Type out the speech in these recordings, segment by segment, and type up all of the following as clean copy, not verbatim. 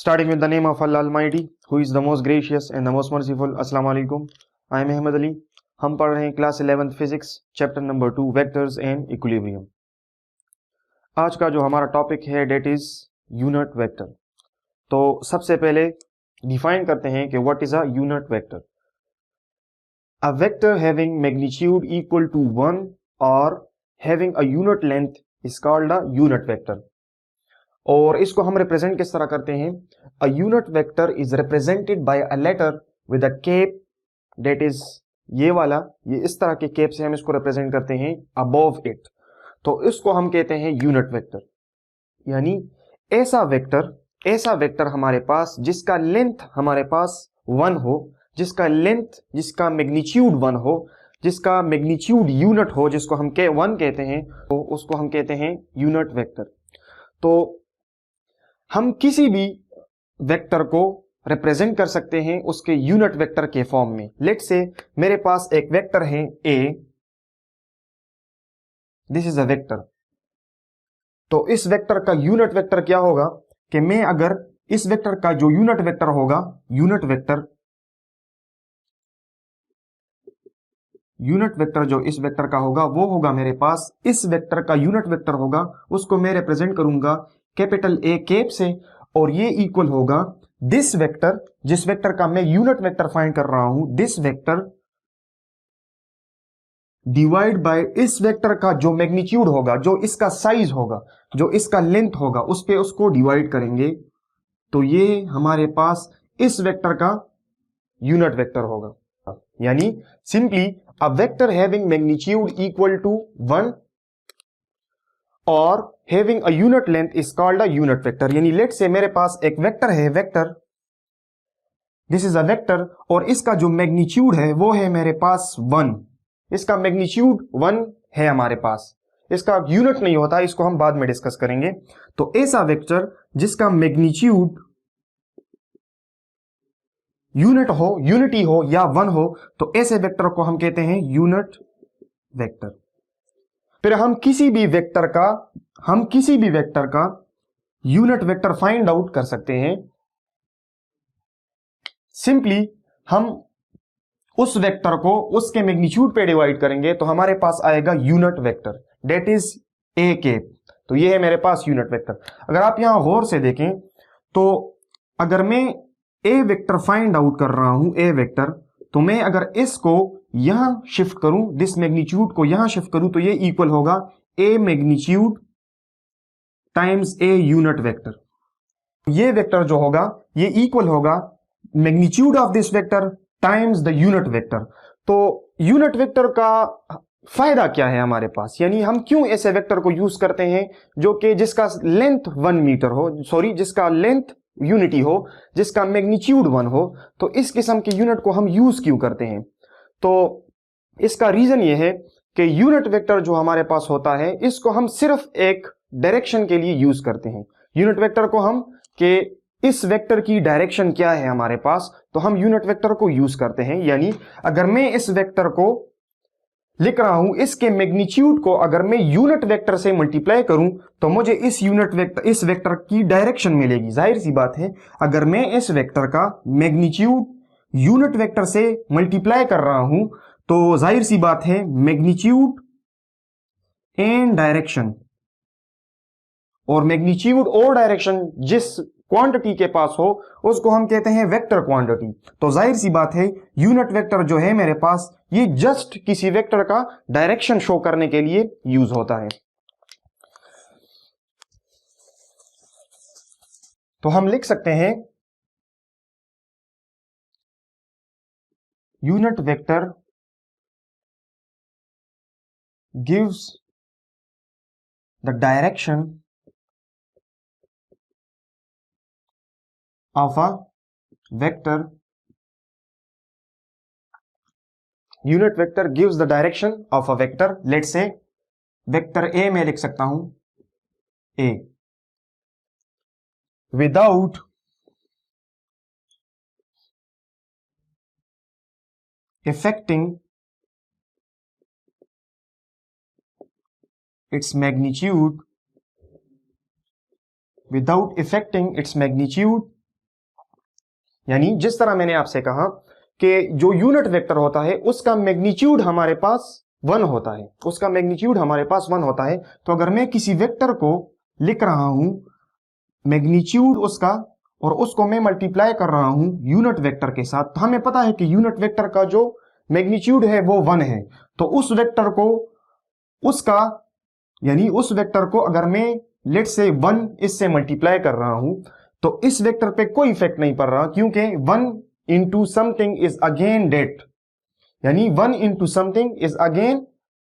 Starting with the name of Allah Almighty, who is the most gracious and the most merciful. Assalamu alaikum. I am Ahmed Ali. हम पढ़ रहे हैं class 11th physics chapter number 2 vectors and equilibrium. आज का जो हमारा topic है that is unit vector. तो सबसे पहले डिफाइन करते हैं कि what is a unit vector. A vector having magnitude equal to 1 और having a unit length is called a unit vector. और इसको हम रिप्रेजेंट किस तरह करते हैं? A unit vector is represented by a letter with a cap, that is ये वाला, ये इस तरह के कैप से हम इसको रिप्रेजेंट करते हैं अबव इट, तो इसको हम कहते हैं यूनिट वेक्टर। यानी ऐसा वेक्टर हमारे पास जिसका लेंथ हमारे पास 1 हो, जिसका लेंथ, जिसका मैग्नीट्यूड 1 हो, जिसका मैग्नीट्यूड यूनिट हो, जिसको हम 1 कहते हैं, तो उसको हम कहते हैं यूनिट वेक्टर। तो हम किसी भी वेक्टर को रिप्रेजेंट कर सकते हैं उसके यूनिट वेक्टर के फॉर्म में। लेट्स से मेरे पास एक वेक्टर है ए, दिस इज अ वेक्टर। तो इस वेक्टर का यूनिट वेक्टर क्या होगा कि मैं अगर इस वेक्टर का जो यूनिट वेक्टर होगा, यूनिट वेक्टर जो इस वेक्टर का होगा वो होगा मेरे पास, इस वेक्टर का यूनिट वेक्टर होगा, उसको मैं रिप्रेजेंट करूंगा कैपिटल ए कैप से, और ये इक्वल होगा दिस वेक्टर, जिस वेक्टर का मैं यूनिट वेक्टर फाइंड कर रहा हूं, दिस वेक्टर डिवाइड बाय इस वेक्टर का जो मैग्नीट्यूड होगा, जो इसका साइज होगा, जो इसका लेंथ होगा, उस पे उसको डिवाइड करेंगे, तो ये हमारे पास इस वेक्टर का यूनिट वेक्टर होगा। यानी simply a vector having magnitude equal to 1 और having a unit length is called a unit vector. यानी लेट से मेरे पास एक वेक्टर है, vector, this is a vector, और इसका जो मैग्नीट्यूड है वो है मेरे पास 1। इसका मैग्नीट्यूड 1 है हमारे पास, इसका यूनिट नहीं होता, इसको हम बाद में डिस्कस करेंगे। तो ऐसा वेक्टर जिसका मैग्नीट्यूड यूनिट हो, यूनिटी हो या 1 हो, तो ऐसे वेक्टर को हम कहते हैं यूनिट वेक्टर। फिर हम किसी भी वेक्टर का यूनिट वेक्टर फाइंड आउट कर सकते हैं। सिंपली हम उस वेक्टर को उसके मैग्नीट्यूड पे डिवाइड करेंगे तो हमारे पास आएगा unit vector, that is a cap. तो ये है मेरे पास यूनिट वेक्टर। अगर आप यहां गौर से देखें तो अगर मैं ए वेक्टर फाइंड आउट कर रहा हूं, ए वेक्टर, तो मैं अगर इसको यहां शिफ्ट करूं, दिस मैग्नीट्यूड को यहां शिफ्ट करूं, तो ये इक्वल होगा ए magnitude times a unit vector. ये वेक्टर जो होगा ये इक्वल होगा magnitude of this vector times the unit vector. तो यूनिट वेक्टर का फायदा क्या है हमारे पास, यानी हम क्यों ऐसे वेक्टर को यूज करते हैं जो कि जिसका लेंथ 1 मीटर हो, सॉरी जिसका लेंथ यूनिटी हो, जिसका मैग्नीट्यूड 1 हो, तो इस किस्म के यूनिट को हम यूज क्यों करते हैं? तो इसका रीजन ये है कि यूनिट वेक्टर जो हमारे पास होता है इसको हम सिर्फ एक डायरेक्शन के लिए यूज करते हैं। यूनिट वेक्टर को हम कि इस वेक्टर की डायरेक्शन क्या है हमारे पास, तो हम यूनिट वेक्टर को यूज करते हैं। यानी अगर मैं इस वेक्टर को लिख रहा हूं, इसके मैग्नीट्यूड को अगर मैं यूनिट वेक्टर से मल्टीप्लाई करूं तो मुझे इस इस वेक्टर की डायरेक्शन मिलेगी। जाहिर सी बात है, अगर मैं इस वेक्टर का मैग्नीट्यूड यूनिट वेक्टर से मल्टीप्लाई कर रहा हूं तो जाहिर सी बात है मैग्नीट्यूड एंड डायरेक्शन, और मैग्नीट्यूड और डायरेक्शन जिस क्वांटिटी के पास हो उसको हम कहते हैं वेक्टर क्वांटिटी। तो जाहिर सी बात है यूनिट वेक्टर जो है मेरे पास ये जस्ट किसी वेक्टर का डायरेक्शन शो करने के लिए यूज होता है। तो हम लिख सकते हैं unit vector gives the direction of a vector, unit vector gives the direction of a vector, let's say vector A मैं लिख सकता हूं A, without affecting its magnitude, without affecting its magnitude यानी जिस तरह मैंने आपसे कहा कि जो यूनिट वेक्टर होता है उसका मैग्नीट्यूड हमारे पास 1 होता है, उसका मैग्नीट्यूड हमारे पास 1 होता है। तो अगर मैं किसी वेक्टर को लिख रहा हूं मैग्नीट्यूड उसका और उसको मैं मल्टीप्लाई कर रहा हूं यूनिट वेक्टर के साथ, तो हमें पता है कि यूनिट वेक्टर का जो मैग्नीट्यूड है वो 1 है। तो उस वेक्टर को उसका यानी उस वेक्टर को अगर मैं लेट से 1 इससे मल्टीप्लाई कर रहा हूं तो इस वेक्टर पे कोई इफेक्ट नहीं पड़ रहा, क्योंकि 1 into something is again that, यानी 1 इंटू समथिंग इज अगेन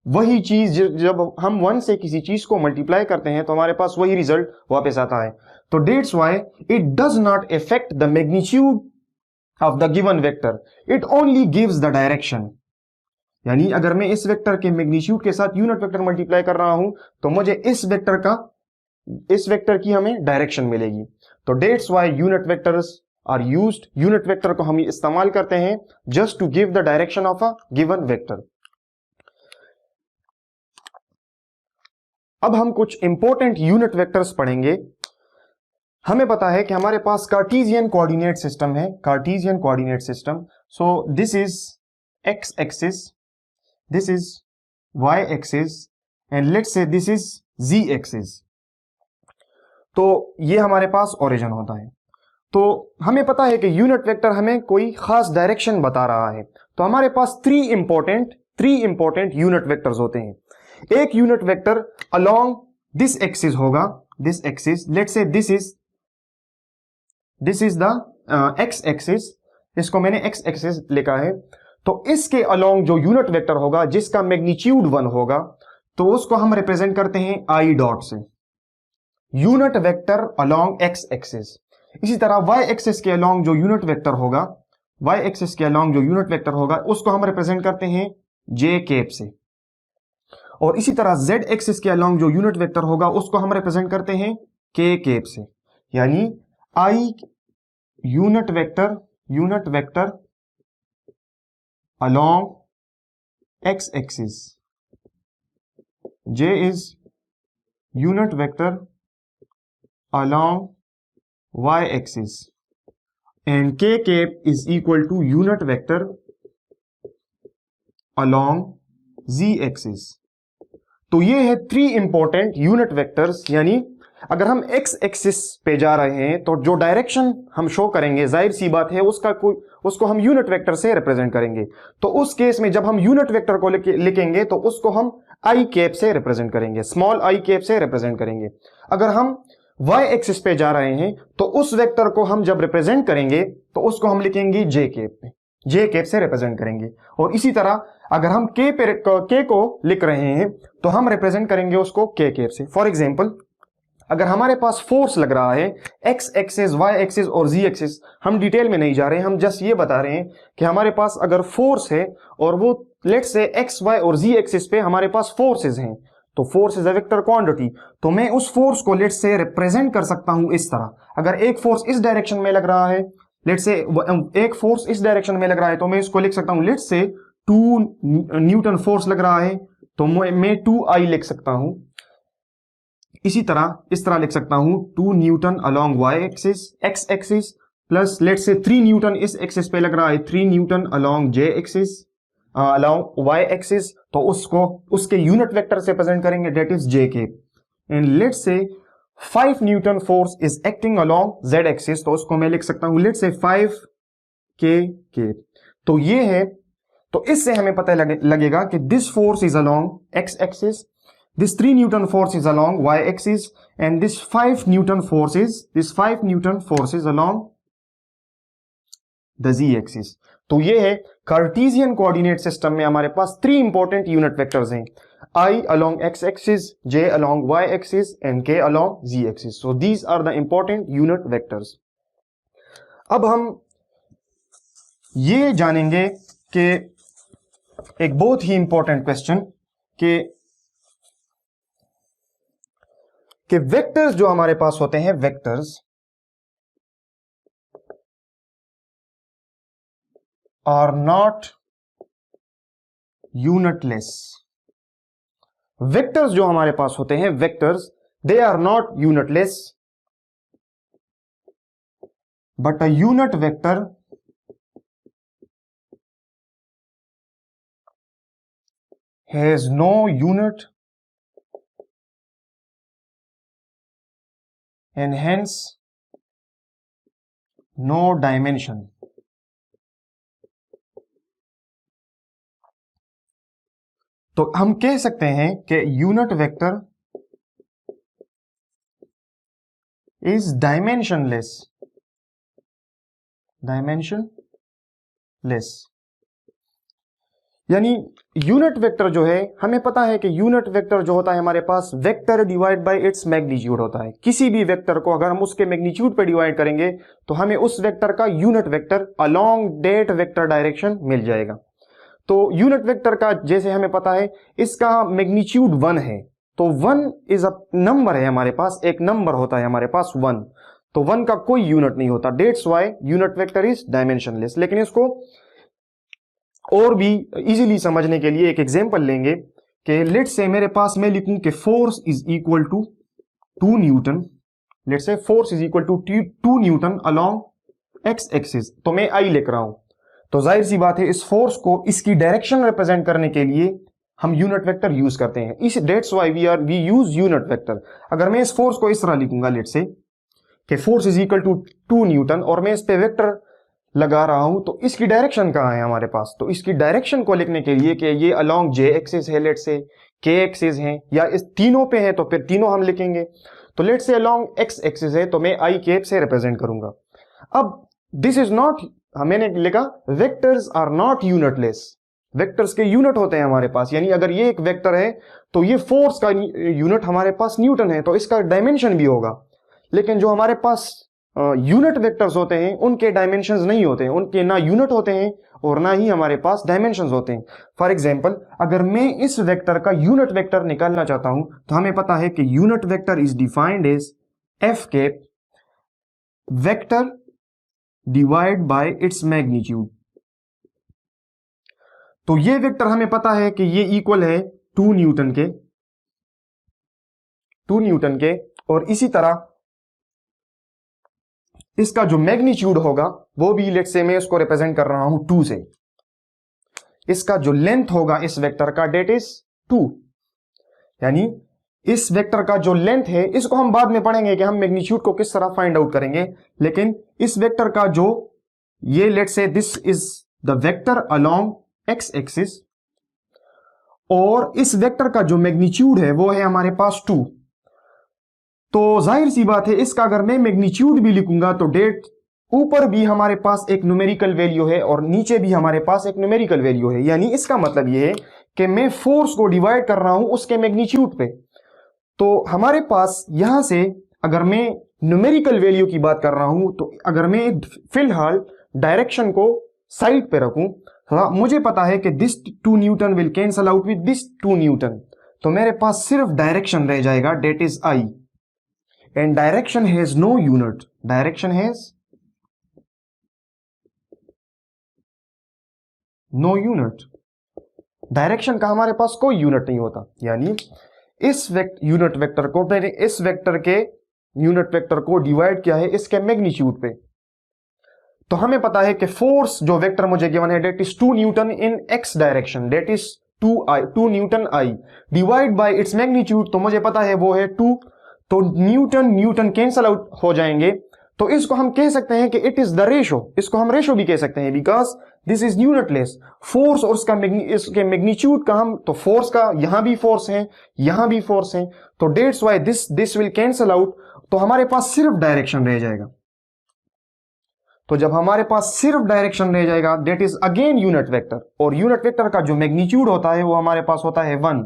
वही चीज, जब हम 1 से किसी चीज को मल्टीप्लाई करते हैं तो हमारे पास वही रिजल्ट वापस आता है। तो that's why it does not effect the magnitude of the given vector, it only gives the direction. यानी अगर मैं इस वेक्टर के मैग्नीट्यूड के साथ यूनिट वेक्टर मल्टीप्लाई कर रहा हूं तो मुझे इस वेक्टर की हमें डायरेक्शन मिलेगी। तो that's why unit vectors are used, unit vector को हम इस्तेमाल करते हैं just to give the direction of a given vector. अब हम कुछ इंपॉर्टेंट यूनिट वेक्टर्स पढ़ेंगे। हमें पता है कि हमारे पास कार्टेशियन कोऑर्डिनेट सिस्टम है, Cartesian coordinate system. So this is x axis, this is y axis and let's say this is z axis। तो ये हमारे पास ओरिजिन होता है। तो हमें पता है कि यूनिट वेक्टर हमें कोई खास डायरेक्शन बता रहा है। तो हमारे पास थ्री इंपॉर्टेंट यूनिट वेक्टर्स होते हैं। एक unit vector along this axis होगा, this axis, let's say this is the X axis, इसको मैंने एक्स एक्सिस लिखा है। तो इसके अलोंग जो यूनिट वेक्टर होगा जिसका मैग्नीट्यूड 1 होगा तो उसको हम रिप्रेजेंट करते हैं आई डॉट से, unit vector along X axis. इसी तरह वाई एक्सिस के अलोंग जो यूनिट वेक्टर होगा, वाई एक्सिस के अलोंग जो यूनिट वेक्टर होगा उसको हम रिप्रेजेंट करते हैं जे कैप से। और इसी तरह जेड एक्सिस के अलोंग जो यूनिट वेक्टर होगा उसको हम रिप्रेजेंट करते हैं के कैप से। यानी I unit vector along x axis, j is unit vector along y axis and k cap is equal to unit vector along z axis। तो ये है 3 इंपॉर्टेंट यूनिट वेक्टर्स। यानी अगर हम x एक्सिस पे जा रहे हैं तो जो डायरेक्शन हम शो करेंगे जाहिर सी बात है उसको हम यूनिट वेक्टर से रिप्रेजेंट करेंगे। तो उस केस में जब हम यूनिट वेक्टर को लिखेंगे तो उसको हम आई कैप से रिप्रेजेंट करेंगे, स्मॉल आई कैप से रिप्रेजेंट करेंगे। अगर हम y एक्सिस पे जा रहे हैं तो उस वेक्टर को हम जब रिप्रेजेंट करेंगे तो उसको हम लिखेंगे जे कैप से रिप्रेजेंट करेंगे। और इसी तरह अगर हम के को लिख रहे हैं तो हम रिप्रेजेंट करेंगे उसको के कैप से। फॉर एग्जाम्पल अगर हमारे पास फोर्स लग रहा है एक्स एक्सिस, वाई एक्सिस और जी एक्सिस, हम डिटेल में नहीं जा रहे हैं, हम जस्ट ये बता रहे हैं कि हमारे पास अगर फोर्स है और वो लेट्स से एक्स वाई और जी एक्सिस पे हमारे पास फोर्सेस हैं, तो force is a vector quantity. तो मैं उस फोर्स को लेट्स से रिप्रेजेंट कर सकता हूं इस तरह। अगर एक फोर्स इस डायरेक्शन में लग रहा है, लेट्स से एक फोर्स इस डायरेक्शन में लग रहा है तो मैं इसको लिख सकता हूं लेट्स से 2 न्यूटन फोर्स लग रहा है तो मैं 2I लिख सकता हूं। इसी तरह इस तरह लिख सकता हूं 2 newton along Y axis, X axis, plus let's say 3 Newton इस एक्सिस पे लग रहा है, 3 न्यूटन अलोंग जे एक्सिस, अलोंग वाई एक्सिस, तो उसको उसके यूनिट वेक्टर से प्रेजेंट करेंगे, दैट इज जे के। And let's say 5 Newton force is acting along Z axis, तो उसको मैं लिख सकता हूं लेट्स से 5 के। तो ये है, तो इससे हमें पता लगेगा कि this force is along X axis, this 3 Newton force is along y axis and this 5 Newton force is along the z axis। तो ये है कार्टेशियन कोऑर्डिनेट सिस्टम में हमारे पास 3 इंपॉर्टेंट यूनिट वेक्टर्स हैं, I along x axis, J along y axis and K along z axis। so these are the important unit vectors। अब हम ये जानेंगे कि एक बहुत ही इंपॉर्टेंट क्वेश्चन कि वेक्टर्स जो हमारे पास होते हैं, vectors are not unitless. Vectors जो हमारे पास होते हैं, vectors, they are not unitless, but a unit vector has no unit and hence no dimension. तो हम कह सकते हैं कि यूनिट वेक्टर इज डायमेंशनलेस, यानी यूनिट वेक्टर जो है, हमें पता है कि यूनिट वेक्टर जो होता है हमारे पास vector divide by its magnitude होता है। किसी भी वेक्टर को अगर हम उसके मैग्नीट्यूड पे डिवाइड करेंगे तो हमें उस वेक्टर का unit vector along that vector direction मिल जाएगा। तो यूनिट वेक्टर का जैसे हमें पता है इसका मैग्नीट्यूड 1 है, तो 1 इज अ नंबर है हमारे पास, एक नंबर होता है हमारे पास 1, तो 1 का कोई यूनिट नहीं होता, dates why unit vector is dimensionless. लेकिन इसको और भी इजीली समझने के लिए एक एग्जांपल लेंगे कि लेट्स से मेरे पास मैं लिखूं कि force is equal to 2 newton, let's say force is equal to 2 newton along X axis, तो मैं आई लिख रहा हूं। तो जाहिर सी बात है इस फोर्स को इसकी डायरेक्शन रिप्रेजेंट करने के लिए हम यूनिट वेक्टर यूज करते हैं, इस that's why we use unit vector. अगर मैं इस फोर्स को इस तरह लिखूंगा लेट्स से कि force is equal to 2 newton और मैं इस पे वेक्टर लगा रहा हूं, तो इसकी डायरेक्शन कहां है हमारे पास, तो इसकी डायरेक्शन को लिखने के लिए कि ये अलोंग जे एक्सिस है, लेट्स से के एक्सिस है, या इस तीनों पे है तो फिर तीनों हम लिखेंगे। तो लेट्स से अलोंग एक्स एक्सिस है तो मैं आई कैप से रिप्रेजेंट करूंगा। अब दिस इज नॉट, मैंने लिखा vectors are not unitless, vectors के यूनिट होते हैं हमारे पास, यानी अगर ये एक वेक्टर है तो ये फोर्स का यूनिट हमारे पास न्यूटन है, तो इसका डायमेंशन भी होगा। लेकिन जो हमारे पास यूनिट वेक्टर्स होते हैं उनके डायमेंशंस नहीं होते हैं, उनके ना यूनिट होते हैं और ना ही हमारे पास डायमेंशंस होते हैं। फॉर एग्जांपल अगर मैं इस वेक्टर का यूनिट वेक्टर निकालना चाहता हूं तो हमें पता है कि unit vector is defined as F cap vector divide by its magnitude. तो ये वेक्टर हमें पता है कि ये इक्वल है 2 न्यूटन के, और इसी तरह इसका जो मैग्नीट्यूड होगा वो भी लेट्स से मैं इसको रिप्रेजेंट कर रहा हूं 2 से, इसका जो लेंथ होगा इस वेक्टर का डेट इज 2, यानी इस वेक्टर का जो लेंथ है इसको हम बाद में पढ़ेंगे कि हम मैग्नीट्यूड को किस तरह फाइंड आउट करेंगे। लेकिन इस वेक्टर का जो ये let's say this is the vector along X axis, और इस वेक्टर का जो मैग्नीट्यूड है वो है हमारे पास 2। तो जाहिर सी बात है इसका अगर मैं मैग्नीट्यूड भी लिखूंगा तो डेट ऊपर भी हमारे पास एक न्यूमेरिकल वैल्यू है और नीचे भी हमारे पास एक न्यूमेरिकल वैल्यू है, यानी इसका मतलब यह है कि मैं फोर्स को डिवाइड कर रहा हूं उसके मैग्नीट्यूड पे। तो हमारे पास यहां से अगर मैं न्यूमेरिकल वैल्यू की बात कर रहा हूं तो अगर मैं फिलहाल डायरेक्शन को साइड पे रखूं, मुझे पता है कि this 2 newton will cancel out with this 2 newton, तो मेरे पास सिर्फ डायरेक्शन रह जाएगा that is I, and direction has no unit, direction has no unit, direction का हमारे पास कोई यूनिट नहीं होता। यानी इस यूनिट वेक्टर को मैंने इस वेक्टर के यूनिट वेक्टर को डिवाइड किया है इसके मैग्नीट्यूड पे, तो हमें पता है कि फोर्स जो वेक्टर मुझे गिवन है that is 2 newton in X direction, that is 2 newton I divide by its magnitude, तो मुझे पता है वो है 2, तो न्यूटन कैंसल आउट हो जाएंगे, तो इसको हम कह सकते हैं कि इट इज द रेशो, इसको हम रेशो भी कह सकते हैं because this is unitless. Force और इसके मैग्नीट्यूड का हम, तो फोर्स का यहां भी फोर्स है यहां भी फोर्स है, तो that's why this will cancel out, तो हमारे पास सिर्फ डायरेक्शन रह जाएगा। तो जब हमारे पास सिर्फ डायरेक्शन रह जाएगा that is again unit vector, और यूनिट वेक्टर का जो मैग्नीट्यूड होता है वो हमारे पास होता है 1,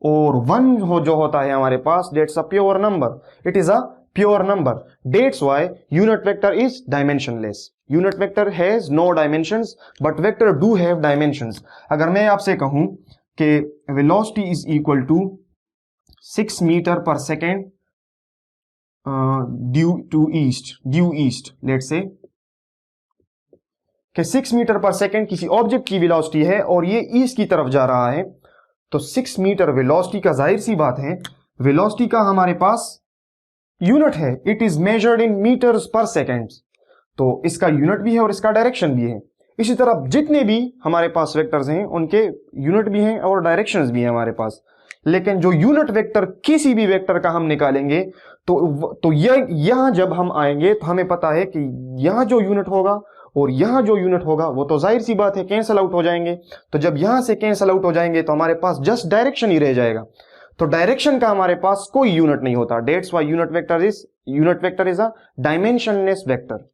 और 1 जो होता है हमारे पास that's a pure number, it is a pure number, that's why unit vector is dimensionless. Unit vector has no dimensions but vector do have dimensions. अगर मैं आपसे कहूं कि velocity is equal to 6 metre per second due east, let's say कि 6 metre per second किसी object की velocity है और ये ईस्ट की तरफ जा रहा है, तो 6 मीटर वेलोसिटी का जाहिर सी बात है वेलोसिटी का हमारे पास यूनिट है, it is measured in metres per second, तो इसका यूनिट भी है और इसका डायरेक्शन भी है। इसी तरह जितने भी हमारे पास वेक्टर्स हैं उनके यूनिट भी हैं और डायरेक्शंस भी हैं हमारे पास। लेकिन जो यूनिट वेक्टर किसी भी वेक्टर का हम निकालेंगे तो यहां जब हम आएंगे तो हमें पता है कि यहां जो यूनिट होगा और यहां जो यूनिट होगा वो तो जाहिर सी बात है कैंसल आउट हो जाएंगे। तो जब यहां से कैंसल आउट हो जाएंगे तो हमारे पास जस्ट डायरेक्शन ही रह जाएगा। तो डायरेक्शन का हमारे पास कोई यूनिट नहीं होता। Dates why unit vector is a dimensionless vector.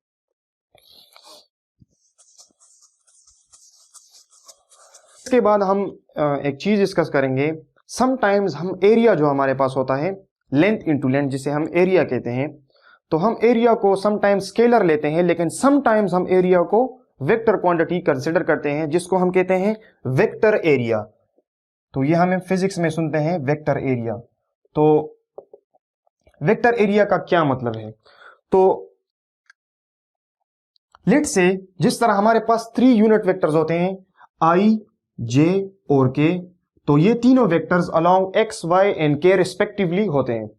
इसके बाद हम एक चीज डिस्कस करेंगे। समटाइम्स हम एरिया जो हमारे पास होता है लेंथ इंटू लेंथ जिसे हम एरिया कहते हैं, तो हम एरिया को समटाइम्स स्केलर लेते हैं, लेकिन समटाइम्स हम एरिया को वेक्टर क्वांटिटी कंसीडर करते हैं जिसको हम कहते हैं वेक्टर एरिया। तो ये हमें फिजिक्स में सुनते हैं वेक्टर एरिया। तो वेक्टर एरिया का क्या मतलब है? तो लेट्स से जिस तरह हमारे पास 3 यूनिट वेक्टर्स होते हैं आई, जे और के, तो ये तीनों vectors along X, Y and K respectively होते हैं।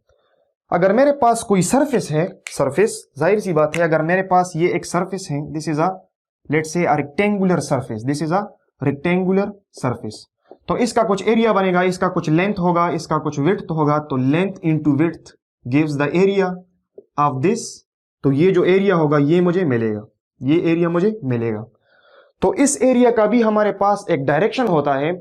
अगर मेरे पास कोई सरफेस है, सरफेस जाहिर सी बात है, अगर मेरे पास ये एक सरफेस है, this is a let's say a rectangular surface, this is a rectangular surface, तो इसका कुछ एरिया बनेगा, इसका कुछ लेंथ होगा, इसका कुछ विड्थ होगा। तो length into width gives the area of this. तो ये जो एरिया होगा ये मुझे मिलेगा, ये एरिया मुझे मिलेगा। तो इस एरिया का भी हमारे पास एक डायरेक्शन होता है,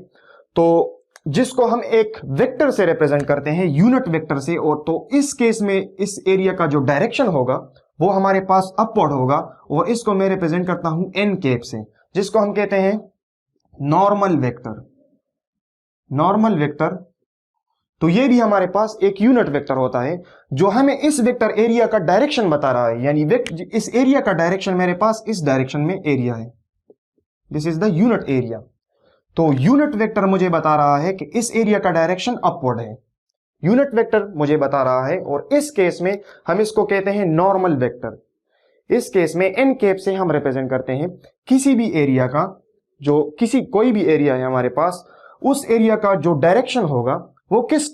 तो जिसको हम एक वेक्टर से रिप्रेजेंट करते हैं, यूनिट वेक्टर से। और तो इस केस में इस एरिया का जो डायरेक्शन होगा वो हमारे पास अपवर्ड होगा, और इसको मैं रिप्रेजेंट करता हूं एन कैप से, जिसको हम कहते हैं नॉर्मल वेक्टर। नॉर्मल वेक्टर, तो ये भी हमारे पास एक यूनिट वेक्टर होता है जो हमें इस वेक्टर एरिया का डायरेक्शन बता रहा है। यानी इस एरिया का डायरेक्शन मेरे पास इस डायरेक्शन में एरिया है, this is the unit area. तो यूनिट वेक्टर मुझे बता रहा है कि इस एरिया का डायरेक्शन अपवर्ड है, यूनिट वेक्टर मुझे बता रहा है। और इस केस में हम इसको कहते हैं नॉर्मल वेक्टर। इस केस में एन कैप से हम रिप्रेजेंट करते हैं किसी भी एरिया का, जो कोई भी एरिया है हमारे पास, उस एरिया का जो डायरेक्शन होगा वो किस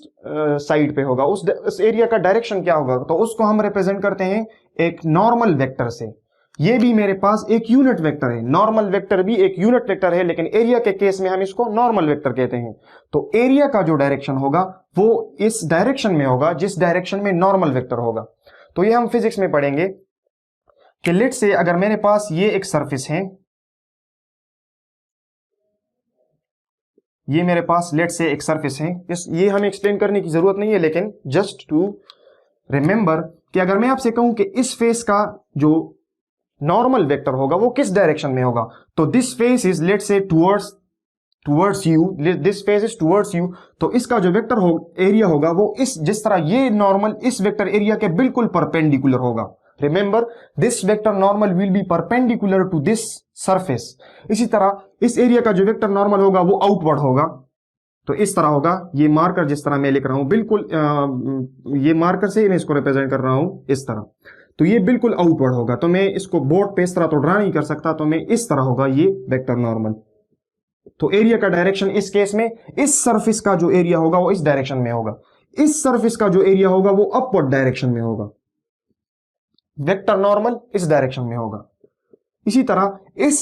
साइड पे होगा, उस एरिया का डायरेक्शन क्या होगा, तो उसको हम रिप्रेजेंट करते हैं एक नॉर्मल वेक्टर से। ये भी मेरे पास एक यूनिट वेक्टर है, नॉर्मल वेक्टर भी एक यूनिट वेक्टर है, लेकिन एरिया के केस में हम इसको नॉर्मल वेक्टर कहते हैं। तो एरिया का जो डायरेक्शन होगा वो इस डायरेक्शन में होगा जिस डायरेक्शन में नॉर्मल वेक्टर होगा। तो ये हम फिजिक्स में पढ़ेंगे कि लेट्स से अगर मेरे पास ये एक सरफेस है, ये मेरे पास लेट्स से एक सरफेस है, ये हमें एक्सप्लेन करने की जरूरत नहीं है, लेकिन जस्ट टू रिमेंबर कि अगर मैं आपसे कहूं कि इस फेस का जो नॉर्मल वेक्टर होगा वो किस डायरेक्शन में होगा, तो this face is let's say towards you, this face is towards you, तो इसका जो वेक्टर एरिया होगा वो जिस तरह ये नॉर्मल इस वेक्टर एरिया के बिल्कुल परपेंडिकुलर होगा। Remember this vector normal will be perpendicular to this surface. इसी तरह इस एरिया का जो वेक्टर नॉर्मल होगा वो आउटवर्ड होगा, तो इस तरह होगा। ये मार्कर जिस तरह मैं लिख रहा हूं बिल्कुल ये मार्कर से मैं इसको रिप्रेजेंट कर रहा हूं इस तरह, तो ये बिल्कुल आउटवर्ड होगा। तो मैं इसको बोर्ड पे इस तरह तो ड्रा नहीं कर सकता, तो मैं इस तरह होगा ये वेक्टर नॉर्मल। तो एरिया का डायरेक्शन इस केस में इस सरफेस का जो एरिया होगा वो इस डायरेक्शन में होगा, इस सरफेस का जो एरिया होगा वो अपवर्ड डायरेक्शन में होगा, वेक्टर नॉर्मल इस डायरेक्शन में होगा। इसी तरह इस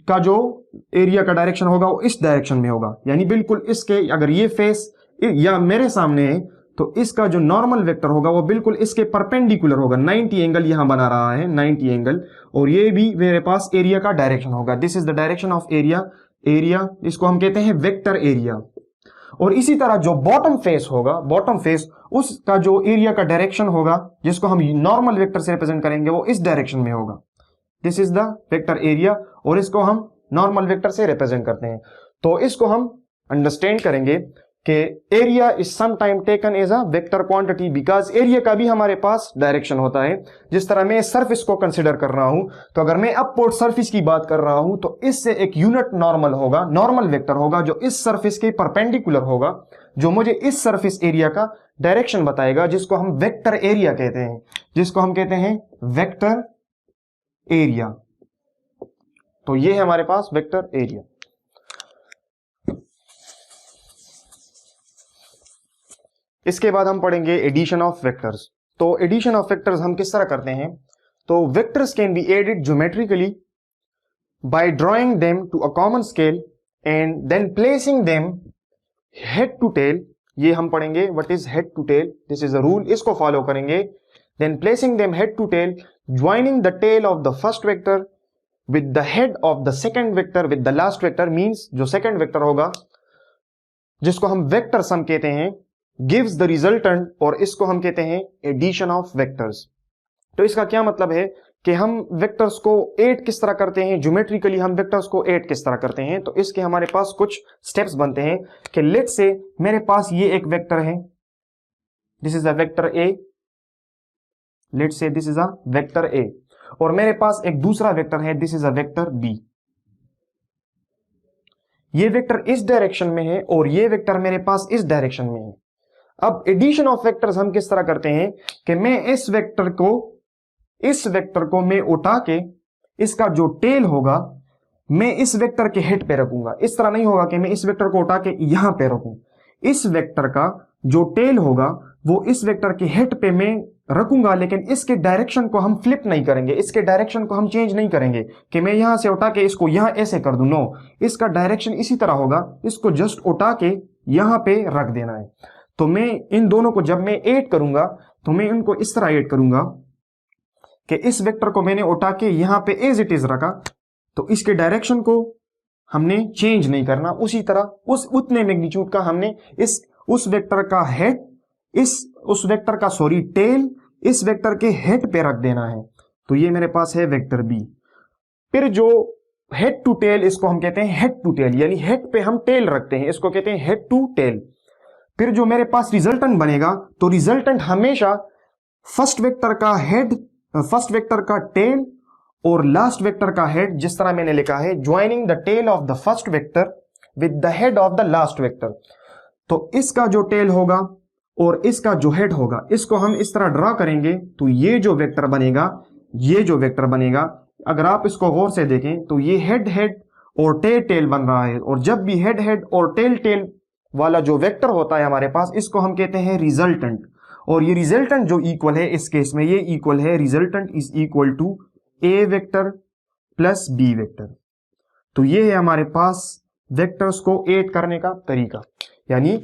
का जो एरिया का डायरेक्शन होगा वो इस डायरेक्शन में होगा, यानी बिल्कुल इसके, अगर ये फेस या मेरे सामने है तो इसका जो नॉर्मल वेक्टर होगा वो बिल्कुल इसके परपेंडिकुलर होगा। 90 एंगल यहां बना रहा है, 90 एंगल, और ये भी मेरे पास एरिया का डायरेक्शन होगा। This is the direction of area, इसको हम कहते हैं वेक्टर एरिया। और इसी तरह जो बॉटम फेस होगा, बॉटम फेस, उसका जो एरिया का डायरेक्शन होगा जिसको हम नॉर्मल वेक्टर से रिप्रेजेंट करेंगे वो इस डायरेक्शन में होगा। This is the vector area, और इसको हम नॉर्मल वेक्टर से रिप्रेजेंट करते हैं। तो इसको हम अंडरस्टैंड करेंगे कि area is sometime taken as a vector quantity, because area का भी हमारे पास डायरेक्शन होता है। जिस तरह मैं सरफेस को कंसीडर कर रहा हूं, तो अगर मैं अपवर्ड सरफेस की बात कर रहा हूं तो इससे एक यूनिट नॉर्मल होगा, नॉर्मल वेक्टर होगा जो इस सरफेस के परपेंडिकुलर होगा, जो मुझे इस सरफेस एरिया का डायरेक्शन बताएगा, जिसको हम वेक्टर एरिया कहते हैं, जिसको हम कहते हैं वेक्टर एरिया। तो ये है हमारे पास वेक्टर एरिया। इसके बाद हम पढ़ेंगे एडिशन ऑफ वेक्टर्स। तो एडिशन ऑफ वेक्टर्स हम किस तरह करते हैं, तो vectors can be added geometrically by drawing them to a common scale and then placing them head to tail. ये हम पढ़ेंगे what is head to tail, this is a rule, इसको फॉलो करेंगे। Then placing them head to tail, joining the tail of the first vector with the head of the second vector with the last vector, means जो second vector होगा जिसको हम vector sum कहते हैं, gives the resultant, और इसको हम कहते हैं एडिशन ऑफ वेक्टर्स। तो इसका क्या मतलब है कि हम वेक्टर्स को ऐड किस तरह करते हैं, ज्योमेट्रिकली हम वेक्टर्स को ऐड किस तरह करते हैं। तो इसके हमारे पास कुछ स्टेप्स बनते हैं कि लेट्स से मेरे पास ये एक वेक्टर है, this is a vector A, let's say this is a vector A, और मेरे पास एक दूसरा वेक्टर है, this is a vector B. ये वेक्टर इस डायरेक्शन में है और ये वेक्टर मेरे पास इस डायरेक्शन में है। अब एडिशन ऑफ वेक्टर्स हम किस तरह करते हैं कि मैं इस वेक्टर को मैं उठा के इसका जो टेल होगा मैं इस वेक्टर के हेड पे रखूंगा। इस तरह नहीं होगा कि मैं इस वेक्टर को उठा के यहां पे रखूं। इस वेक्टर का जो टेल होगा वो इस वेक्टर के हेड पे मैं रखूंगा, लेकिन इसके डायरेक्शन को हम फ्लिप नहीं करेंगे, इसके डायरेक्शन को हम चेंज नहीं करेंगे कि मैं यहां से उठा के इसको यहां ऐसे कर दूं। नो, इसका डायरेक्शन इसी तरह होगा, इसको जस्ट उठा के यहां पे रख देना है। तो मैं इन दोनों को जब मैं ऐड करूंगा तो मैं इनको इस तरह ऐड करूंगा कि इस वेक्टर को मैंने उठा के यहां पे एज इट इज रखा, तो इसके डायरेक्शन को हमने चेंज नहीं करना, उसी तरह उतने मैग्नीट्यूड का हमने उस वेक्टर का हेड उस वेक्टर का टेल इस वेक्टर के हेड पे रख देना है। तो ये मेरे पास है वेक्टर बी। फिर जो हेड टू टेल, इसको हम कहते हैं हेड टू टेल, यानी हेड पे हम टेल रखते हैं, इसको कहते हैं हेड टू टेल। फिर जो मेरे पास रिजल्टेंट बनेगा, तो रिजल्टेंट हमेशा फर्स्ट वेक्टर का टेल और लास्ट वेक्टर का हेड, जिस तरह मैंने लिखा है, joining the tail of the first vector with the head of the last vector. तो इसका जो टेल होगा और इसका जो हेड होगा, इसको हम इस तरह ड्रा करेंगे, तो ये जो वेक्टर बनेगा, अगर आप इसको गौर से देखें तो ये हेड और टेल बन रहा है। और जब भी हेड और टेल वाला जो वेक्टर होता है हमारे पास, इसको हम कहते हैं रिजल्टेंट। और ये रिजल्टेंट जो इक्वल है, इस केस में ये इक्वल है, resultant is equal to A vector plus B vector. तो ये है हमारे पास वेक्टर्स को ऐड करने का तरीका। यानी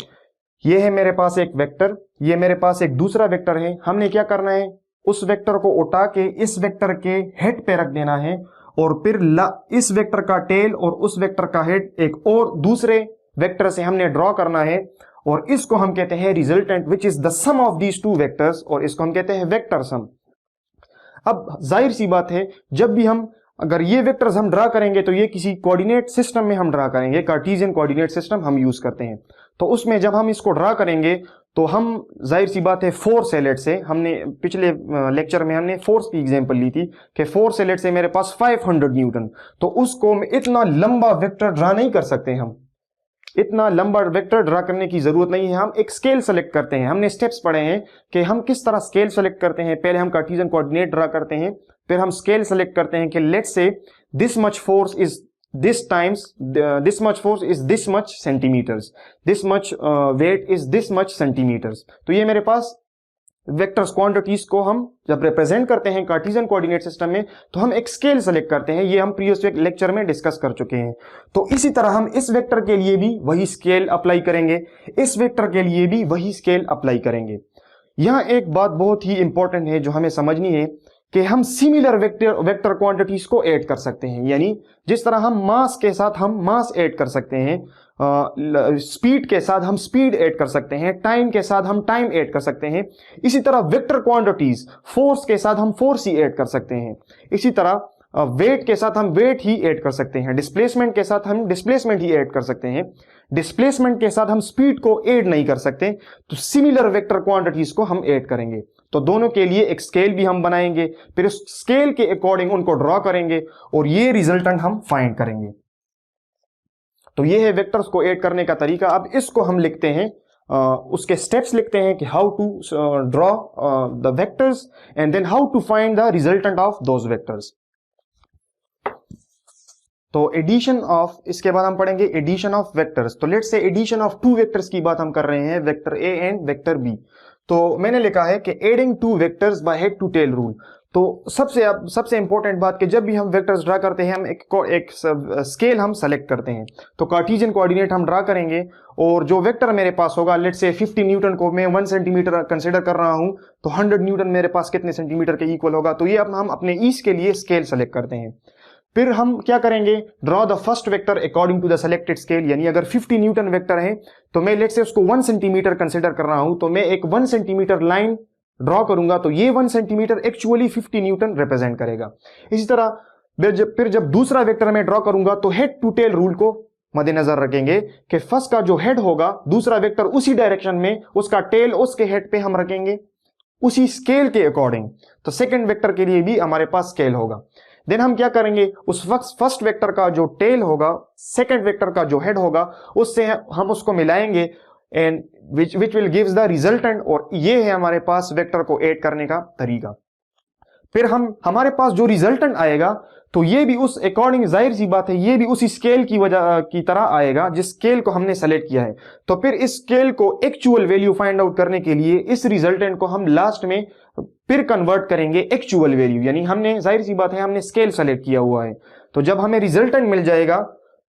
ये है मेरे पास एक वेक्टर, ये मेरे पास एक दूसरा वेक्टर है, हमने क्या करना है, उस वेक्टर को उठा के इस वेक्टर के हेड पे रख देना है, और फिर इस वेक्टर का टेल और उस वेक्टर का हेड एक और दूसरे वेक्टर से हमने ड्रॉ करना है, और इसको हम कहते हैं resultant, which is the sum of these two vectors, और इसको हम कहते हैं वेक्टर सम। अब जाहिर सी बात है, जब भी अगर ये वेक्टर्स हम ड्रा करेंगे तो ये किसी कोऑर्डिनेट सिस्टम में हम ड्रा करेंगे, कार्टेशियन कोऑर्डिनेट सिस्टम हम यूज करते हैं। तो उसमें जब हम इसको ड्रा करेंगे तो हम जाहिर सी बात है फोर्स एलेट से, हमने पिछले लेक्चर में हमने फोर्स की एग्जांपल ली थी कि फोर्स एलेट से मेरे पास 500 न्यूटन, तो उसको इतना लंबा वेक्टर ड्रा नहीं कर सकते, हम इतना लंबा वेक्टर ड्रा करने की जरूरत नहीं है। हम एक स्केल सेलेक्ट करते हैं, हमने स्टेप्स पढ़े हैं कि हम किस तरह स्केल सेलेक्ट करते हैं। पहले हम कार्टेशियन कोऑर्डिनेट ड्रा करते हैं, फिर हम स्केल सेलेक्ट करते हैं कि let's say this much force is this times this much force is this much centimeters, this much weight is this much centimeters। तो ये मेरे पास वेक्टर्स क्वांटिटीज को हम जब रिप्रेजेंट करते हैं कार्टेशियन कोऑर्डिनेट सिस्टम में, तो हम एक स्केल सेलेक्ट करते हैं, ये हम प्रीवियस लेक्चर में डिस्कस कर चुके हैं। तो इसी तरह हम इस वेक्टर के लिए भी वही स्केल अप्लाई करेंगे, इस वेक्टर के लिए भी वही स्केल अप्लाई करेंगे। यहां एक बात बहुत ही इंपॉर्टेंट है जो हमें समझनी है कि हम सिमिलर वेक्टर क्वांटिटीज को ऐड कर सकते हैं। यानी जिस तरह हम मास के साथ हम मास ऐड कर सकते हैं, स्पीड के साथ हम स्पीड ऐड कर सकते हैं, टाइम के साथ हम टाइम ऐड कर सकते हैं, इसी तरह वेक्टर क्वांटिटीज फोर्स के साथ हम फोर्स ही ऐड कर सकते हैं, इसी तरह वेट के साथ हम वेट ही ऐड कर सकते हैं, डिस्प्लेसमेंट के साथ हम डिस्प्लेसमेंट ही ऐड कर सकते हैं, डिस्प्लेसमेंट के साथ हम स्पीड को ऐड नहीं कर सकते। तो सिमिलर वेक्टर क्वांटिटीज को हम ऐड करेंगे। तो दोनों के लिए एक स्केल भी हम बनाएंगे, फिर उस स्केल के अकॉर्डिंग उनको ड्रॉ करेंगे और ये रिजल्टेंट हम फाइंड करेंगे। तो ये है वेक्टर्स को ऐड करने का तरीका। अब इसको हम लिखते हैं, उसके स्टेप्स लिखते हैं कि how to draw the vectors and then how to find the resultant of those vectors. तो एडिशन ऑफ, इसके बाद हम पढ़ेंगे एडिशन ऑफ वेक्टर्स। तो let's say addition of two vectors की बात हम कर रहे हैं, vector A and vector B. तो मैंने लिखा है कि adding two vectors by head to tail rule. तो सबसे इंपॉर्टेंट बात कि जब भी हम वेक्टर्स ड्रा करते हैं हम एक स्केल हम सेलेक्ट करते हैं। तो कार्टेशियन कोऑर्डिनेट हम ड्रा करेंगे और जो वेक्टर मेरे पास होगा, लेट्स से 50 न्यूटन को मैं 1 सेंटीमीटर कंसीडर कर रहा हूं, तो 100 न्यूटन मेरे पास कितने सेंटीमीटर के इक्वल होगा। तो ये अब हम अपने ईच के लिए स्केल सेलेक्ट करते हैं। फिर हम क्या करेंगे, draw the first vector according to the selected scale. यानी अगर 50 न्यूटन वेक्टर है तो मैं लेट्स से उसको 1 सेंटीमीटर कंसीडर कर रहा हूं, तो मैं एक 1 सेंटीमीटर लाइन ड्रॉ करूंगा, तो ये 1 सेंटीमीटर एक्चुअली 50 न्यूटन रिप्रेजेंट करेगा। इसी तरह फिर जब दूसरा वेक्टर मैं ड्रॉ करूंगा तो हेड टू टेल रूल को मद्देनजर रखेंगे कि फर्स्ट का जो हेड होगा, दूसरा वेक्टर उसी डायरेक्शन में, उसका टेल उसके हेड पे हम रखेंगे उसी स्केल के अकॉर्डिंग। तो सेकंड वेक्टर के लिए भी हमारे पास स्केल होगा। देन हम क्या करेंगे, उस फर्स्ट वेक्टर का जो टेल होगा, सेकंड वेक्टर का जो हेड होगा, उससे हम उसको मिलाएंगे and which will gives the resultant। और ये है हमारे पास वेक्टर को ऐड करने का तरीका। फिर हमारे पास जो रिजल्टेंट आएगा तो ये भी उस अकॉर्डिंग, जाहिर सी बात है, ये भी उसी स्केल की तरह आएगा जिस स्केल को हमने सेलेक्ट किया है। तो फिर इस स्केल को एक्चुअल वैल्यू फाइंड आउट करने के लिए इस रिजल्टेंट को हम लास्ट में फिर कन्वर्ट करेंगे एक्चुअल वैल्यू। यानी हमने, जाहिर सी बात है, हमने स्केल सेलेक्ट किया हुआ है, तो जब हमें रिजल्टेंट मिल जाएगा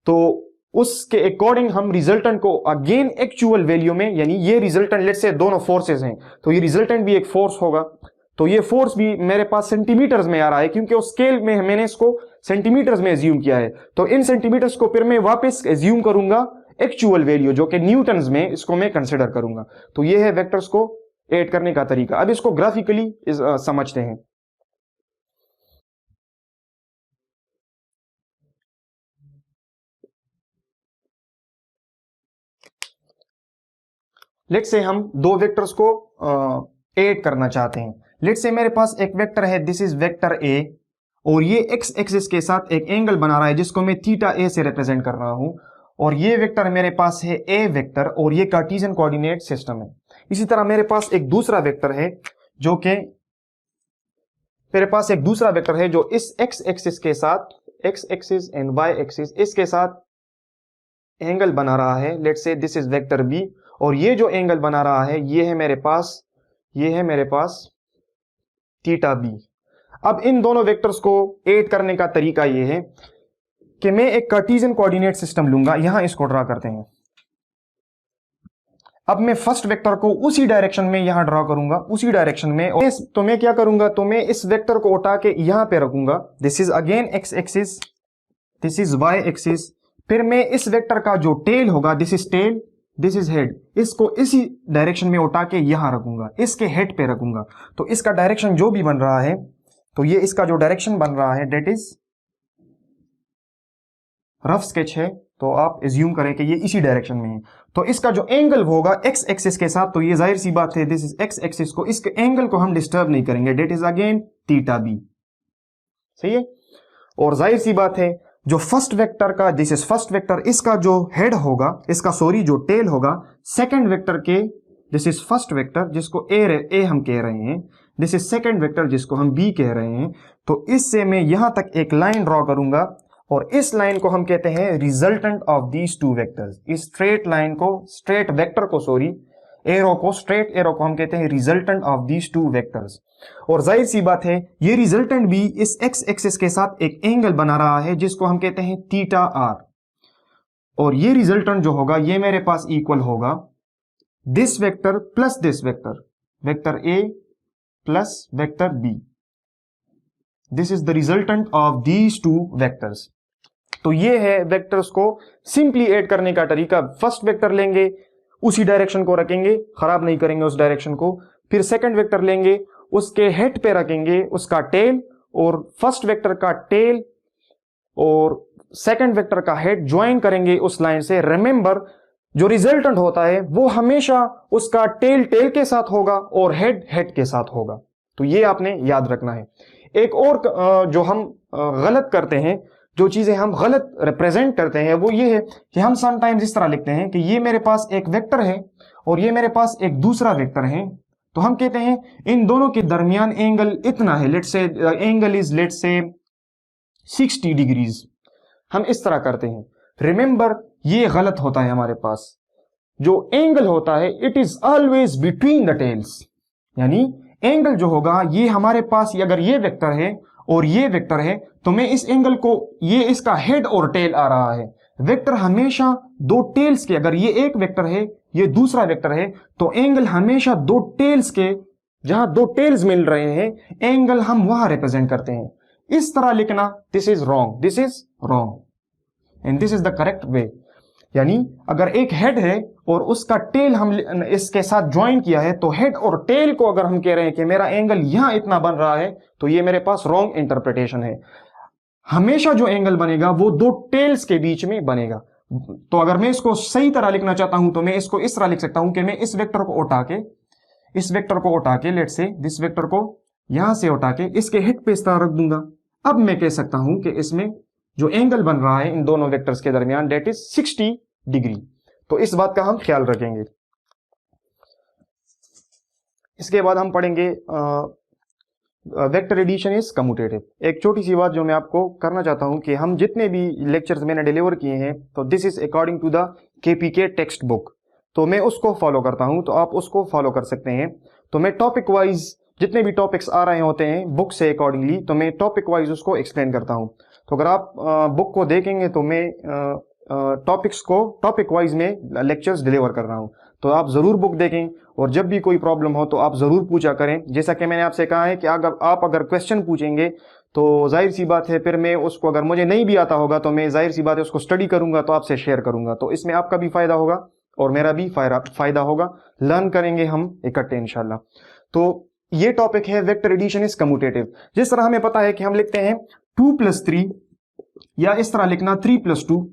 तो उसके अकॉर्डिंग हम रिजल्टेंट को अगेन एक्चुअल वैल्यू में, यानी ये रिजल्टेंट लेट्स से दोनों फोर्सेस हैं, तो ये रिजल्टेंट भी एक फोर्स होगा, तो ये फोर्स भी मेरे पास सेंटीमीटर्स में आ रहा है क्योंकि उस स्केल में मैंने इसको सेंटीमीटर्स में एज्यूम किया है। तो इन सेंटीमीटर्स को फिर मैं वापस एज्यूम करूंगा एक्चुअल वैल्यू जो कि न्यूटन्स में, इसको मैं कंसिडर करूंगा। तो ये है वेक्टर्स को ऐड करने का तरीका। अब इसको ग्राफिकली समझते हैं। लेट्स से हम दो वेक्टर्स को ऐड करना चाहते हैं। लेट्स से मेरे पास एक वेक्टर है, दिस इज वेक्टर ए, और ये एक्स एक्सिस के साथ एक एंगल बना रहा है जिसको मैं थीटा ए से रिप्रेजेंट कर रहा हूं। और ये वेक्टर मेरे पास है ए वेक्टर, और ये कार्टेशियन कोऑर्डिनेट सिस्टम है। इसी तरह मेरे पास एक दूसरा वेक्टर है जो इस एक्स एक्सिस के साथ, X axis and Y axis, इसके साथ एंगल बना रहा है। Let's say this is vector B, और ये जो एंगल बना रहा है ये है मेरे पास थीटा बी। अब इन दोनों वेक्टर्स को ऐड करने का तरीका ये है कि मैं एक कार्टेशियन कोऑर्डिनेट सिस्टम लूंगा, यहां इसको ड्रा करते हैं। अब मैं फर्स्ट वेक्टर को उसी डायरेक्शन में यहां ड्रा करूंगा, उसी डायरेक्शन में। तो मैं क्या करूंगा, तो मैं इस वेक्टर को उठा के यहां पे रखूंगा। This is again X axis, this is Y axis. फिर मैं इस वेक्टर का जो टेल होगा, this is tail, this is head, इसको इसी डायरेक्शन में उठा के यहां रखूंगा, इसके हेड पे रखूंगा। तो इसका डायरेक्शन जो भी बन रहा है, तो ये इसका जो डायरेक्शन बन रहा है डेट इज रफ स्केच है, तो आप एज्यूम करें कि ये इसी डायरेक्शन में है। तो इसका जो एंगल होगा एक्स एक्सिस के साथ, तो ये जाहिर सी बात है दिस इज एक्स एक्सिस, को इसके एंगल को हम डिस्टर्ब नहीं करेंगे, that is again theta B. सही है। और जाहिर सी बात है जो फर्स्ट वेक्टर का, दिस इज फर्स्ट वेक्टर, इसका जो हेड होगा, जो टेल होगा सेकंड वेक्टर के, दिस इज फर्स्ट वेक्टर जिसको ए हम कह रहे हैं, दिस इज सेकंड वेक्टर जिसको हम बी कह रहे हैं। तो इससे मैं यहां तक एक लाइन ड्रॉ करूंगा, और इस लाइन को हम कहते हैं resultant of these two vectors. इस स्ट्रेट लाइन को, स्ट्रेट वेक्टर को, स्ट्रेट एरो को हम कहते हैं resultant of these two vectors. और जाहिर सी बात है ये रिजल्टेंट भी इस एक्स एक्सिस के साथ एक एंगल बना रहा है जिसको हम कहते हैं थीटा आर। और ये रिजल्टेंट जो होगा ये मेरे पास इक्वल होगा this vector plus this vector, vector A plus vector B. This is the resultant of these two vectors. तो ये है वेक्टर्स को सिंपली ऐड करने का तरीका। फर्स्ट वेक्टर लेंगे, उसी डायरेक्शन को रखेंगे, खराब नहीं करेंगे उस डायरेक्शन को। फिर सेकंड वेक्टर लेंगे, उसके हेड पे रखेंगे उसका टेल, और फर्स्ट वेक्टर का टेल और सेकंड वेक्टर का हेड ज्वाइन करेंगे उस लाइन से। रिमेंबर जो रिजल्टेंट होता है वो हमेशा उसका टेल टेल के साथ होगा और हेड हेड के साथ होगा। तो ये आपने याद रखना है। एक और जो हम गलत करते हैं, जो चीजें हम गलत रिप्रेजेंट करते हैं, वो ये है कि हम समटाइम्स इस तरह लिखते हैं कि ये मेरे पास एक वेक्टर है और ये मेरे पास एक दूसरा वेक्टर है। तो हम कहते हैं इन दोनों के दरमियान एंगल इतना है, let's say angle is let's say 60 degrees. हम इस तरह करते हैं। रिमेंबर ये गलत होता है। हमारे पास जो एंगल होता है it is always between the tails, यानी एंगल जो होगा ये हमारे पास, अगर ये वेक्टर है और ये वेक्टर है, तो मैं इस एंगल को, ये इसका हेड और टेल आ रहा है। वेक्टर हमेशा दो टेल्स के, अगर ये एक वेक्टर है ये दूसरा वेक्टर है, तो एंगल हमेशा दो टेल्स के, जहां दो टेल्स मिल रहे हैं एंगल हम वहां रिप्रेजेंट करते हैं। इस तरह लिखना, this is wrong, this is wrong and this is the correct way. यानी अगर एक हेड है और उसका टेल हम इसके साथ ज्वाइन किया है, तो हेड और टेल को अगर हम कह रहे हैं कि मेरा एंगल यहां इतना बन रहा है, तो ये मेरे पास रॉन्ग इंटरप्रिटेशन है। हमेशा जो एंगल बनेगा वो दो टेल्स के बीच में बनेगा। तो अगर मैं इसको सही तरह लिखना चाहता हूं तो मैं इसको इस तरह लिख सकता हूं कि मैं इस वेक्टर को उठा के लेट्स से दिस वेक्टर को यहां से उठा के इसके हेड पे इस तरह रख दूंगा। अब मैं कह सकता हूं कि इसमें जो एंगल बन रहा है इन दोनों वेक्टर्स के दरमियान, डेट इज 60 डिग्री। तो इस बात का हम ख्याल रखेंगे। इसके बाद हम पढ़ेंगे वेक्टर एडिशन इज कम्यूटेटिव। एक छोटी सी बात जो मैं आपको करना चाहता हूं कि हम जितने भी लेक्चर्स मैंने डिलीवर किए हैं, तो this is according to the KPK text book, तो मैं उसको फॉलो करता हूं, तो आप उसको फॉलो कर सकते हैं। तो मैं टॉपिक वाइज जितने भी टॉपिक्स आ रहे होते हैं बुक से अकॉर्डिंगली, तो मैं टॉपिक वाइज उसको एक्सप्लेन करता हूं। तो अगर आप बुक को देखेंगे तो मैं टॉपिक्स को टॉपिक वाइज में लेक्चर्स डिलीवर कर रहा हूं। तो आप जरूर बुक देखें और जब भी कोई प्रॉब्लम हो तो आप जरूर पूछा करें। जैसा कि मैंने आपसे कहा है कि अगर क्वेश्चन पूछेंगे तो जाहिर सी बात है फिर मैं उसको, अगर मुझे नहीं भी आता होगा तो मैं जाहिर सी बात है उसको स्टडी करूंगा, तो आपसे शेयर करूंगा। तो इसमें आपका भी फायदा होगा और मेरा भी फायदा होगा। लर्न करेंगे हम इकट्ठे इंशाल्लाह। तो ये टॉपिक है वेक्टर एडिशन इज कम्यूटेटिव। जिस तरह हमें पता है कि हम लिखते हैं 2+3 या इस तरह लिखना 3+2,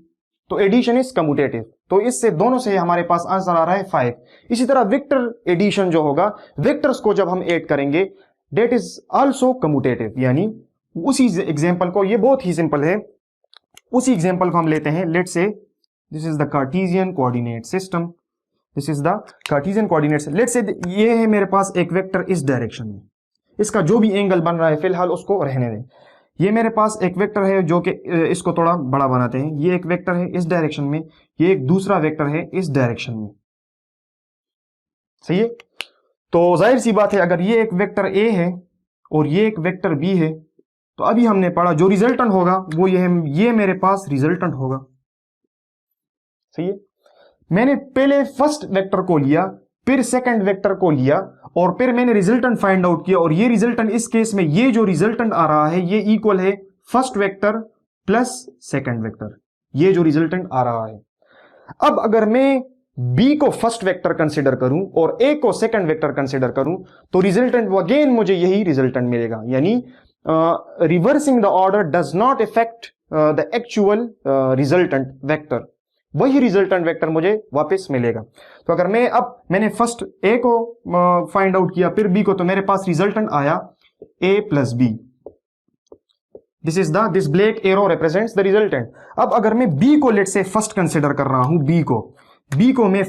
तो एडिशन इज कम्यूटेटिव। तो इससे दोनों से हमारे पास आंसर आ रहा है 5। इसी तरह वेक्टर एडिशन जो होगा, वेक्टर्स को जब हम ऐड करेंगे, डेट इज आल्सो कम्यूटेटिव। यानी उसी एग्जांपल को, ये बहुत ही सिंपल है, उसी एग्जांपल को हम लेते हैं। Let's say this is the Cartesian coordinate system, this is the Cartesian coordinates. Let's say ये है मेरे पास एक वेक्टर इस डायरेक्शन में, इसका जो भी एंगल बन रहा है फिलहाल उसको रहने दें। ये मेरे पास एक वेक्टर है जो कि इसको थोड़ा बड़ा बनाते हैं, ये एक वेक्टर है इस डायरेक्शन में, ये एक दूसरा वेक्टर है इस डायरेक्शन में, सही है। तो जाहिर सी बात है अगर ये एक वेक्टर ए है और ये एक वेक्टर बी है, तो अभी हमने पढ़ा जो रिजल्टेंट होगा वो ये मेरे पास रिजल्टेंट होगा, सही है। मैंने पहले फर्स्ट वेक्टर को लिया, फिर सेकंड वेक्टर को लिया और फिर मैंने रिजल्टेंट फाइंड आउट किया, और ये रिजल्टेंट इस केस में ये जो रिजल्टेंट आ रहा है ये इक्वल है first vector plus second vector, ये जो रिजल्टेंट आ रहा है। अब अगर मैं बी को फर्स्ट वेक्टर कंसीडर करूं और ए को सेकंड वेक्टर कंसीडर करूं, तो रिजल्टेंट अगेन मुझे यही रिजल्टेंट मिलेगा। यानी reversing the order does not effect the actual resultant vector, वही रिजल्टेंट वेक्टर मुझे वापस मिलेगा। तो अगर मैंने फर्स्ट ए को फाइंड आउट किया फिर बी को, तो मेरे पास रिजल्टेंट आया A plus B. This black arrow represents the resultant. अब अगर मैं बी को लेट से फर्स्ट कंसिडर कर रहा हूं, बी को मैं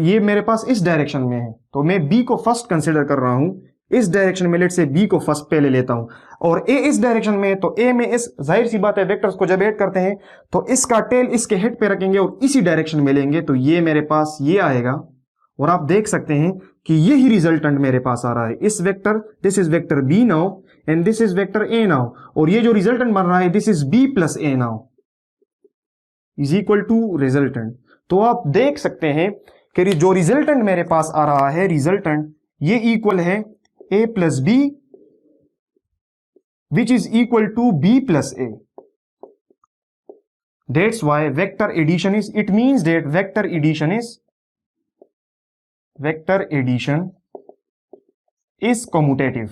ये मेरे पास इस डायरेक्शन में है, तो मैं बी को फर्स्ट कंसिडर कर रहा हूं इस डायरेक्शन में, लेट से बी को फर्स्ट पहले लेता हूं, और ए इस डायरेक्शन में है, तो ए में इस, जाहिर सी बात है वेक्टर्स को जब ऐड करते हैं तो इसका टेल इसके हेड पे रखेंगे और इसी डायरेक्शन में लेंगे, तो ये मेरे पास ये आएगा। और आप देख सकते हैं कि यही रिजल्टेंट मेरे पास आ रहा है। इस vector, this is vector B now and this is vector A now, और ये जो रिजल्टेंट बन रहा है this is B plus A now is equal to resultant. तो आप देख सकते हैं कि जो रिजल्टेंट मेरे पास आ रहा है, रिजल्टेंट ये इक्वल है a plus b which is equal to b plus a. That's why vector addition is, it means that vector addition is commutative.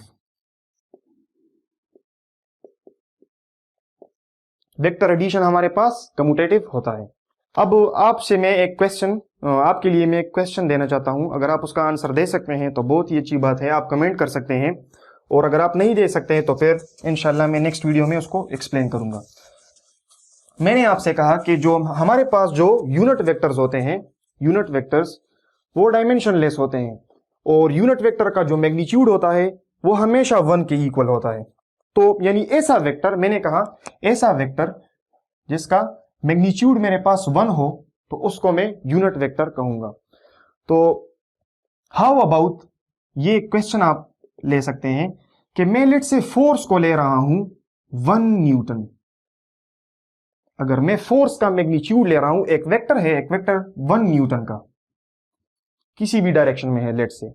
Vector addition हमारे पास कम्यूटेटिव होता है। अब आपसे मैं एक क्वेश्चन, आपके लिए मैं एक क्वेश्चन देना चाहता हूं, अगर आप उसका आंसर दे सकते हैं तो बहुत ही अच्छी बात है, आप कमेंट कर सकते हैं, और अगर आप नहीं दे सकते हैं तो फिर इंशाल्लाह मैं नेक्स्ट वीडियो में उसको एक्सप्लेन करूंगा। मैंने आपसे कहा कि जो हमारे पास जो यूनिट वेक्टर्स होते हैं, यूनिट वेक्टर्स वो डायमेंशनलेस होते हैं, और यूनिट वेक्टर का जो मैग्नीट्यूड होता है वो हमेशा 1 के इक्वल होता है। तो यानी ऐसा वेक्टर, मैंने कहा ऐसा वेक्टर जिसका मैग्नीट्यूड मेरे पास 1 हो तो उसको मैं यूनिट वेक्टर कहूंगा। तो हाउ अबाउट, ये क्वेश्चन आप ले सकते हैं कि मैं लेट से फोर्स को ले रहा हूं 1 न्यूटन। अगर मैं फोर्स का मैग्नीट्यूड ले रहा हूं, एक वेक्टर है, एक वेक्टर 1 न्यूटन का किसी भी डायरेक्शन में है लेट से,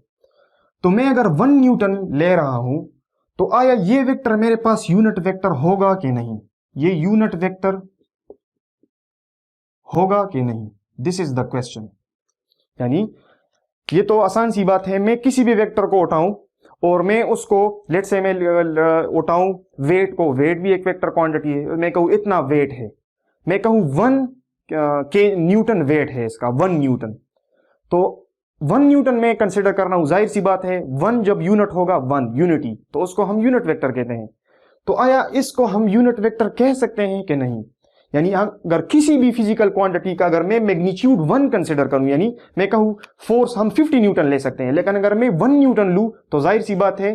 तो मैं अगर 1 न्यूटन ले रहा हूं तो आया ये वेक्टर मेरे पास यूनिट वेक्टर होगा कि नहीं? ये यूनिट वेक्टर होगा कि नहीं? This is the question. यानी ये तो आसान सी बात है, मैं किसी भी वेक्टर को उठाऊं और मैं उसको लेट से मैं उठाऊं वेट को, वेट भी एक वेक्टर क्वांटिटी है, मैं कहूं इतना वेट है, मैं कहूं 1 के न्यूटन वेट है इसका, 1 न्यूटन, तो 1 न्यूटन में कंसिडर करना हूं, जाहिर सी बात है 1 जब यूनिट होगा 1 यूनिटी, तो उसको हम यूनिट वेक्टर कहते हैं। तो आया इसको हम यूनिट वेक्टर कह सकते हैं कि नहीं? यानी अगर किसी भी फिजिकल क्वांटिटी का अगर मैं मैग्नीट्यूड 1 कंसिडर करूं, यानी मैं कहूं फोर्स हम 50 न्यूटन ले सकते हैं, लेकिन अगर मैं 1 न्यूटन लूं तो जाहिर सी बात है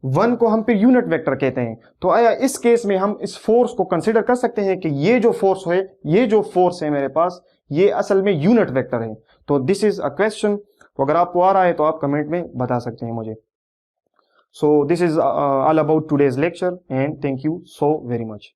1 को हम फिर यूनिट वेक्टर कहते हैं। तो आया इस केस में हम इस फोर्स को कंसिडर कर सकते हैं कि ये जो फोर्स है, ये जो फोर्स है मेरे पास, ये असल में यूनिट वेक्टर है। तो दिस इज अ क्वेश्चन। तो अगर आपको आ रहा है तो आप कमेंट में बता सकते हैं मुझे। So this is all about today's lecture and thank you so very much.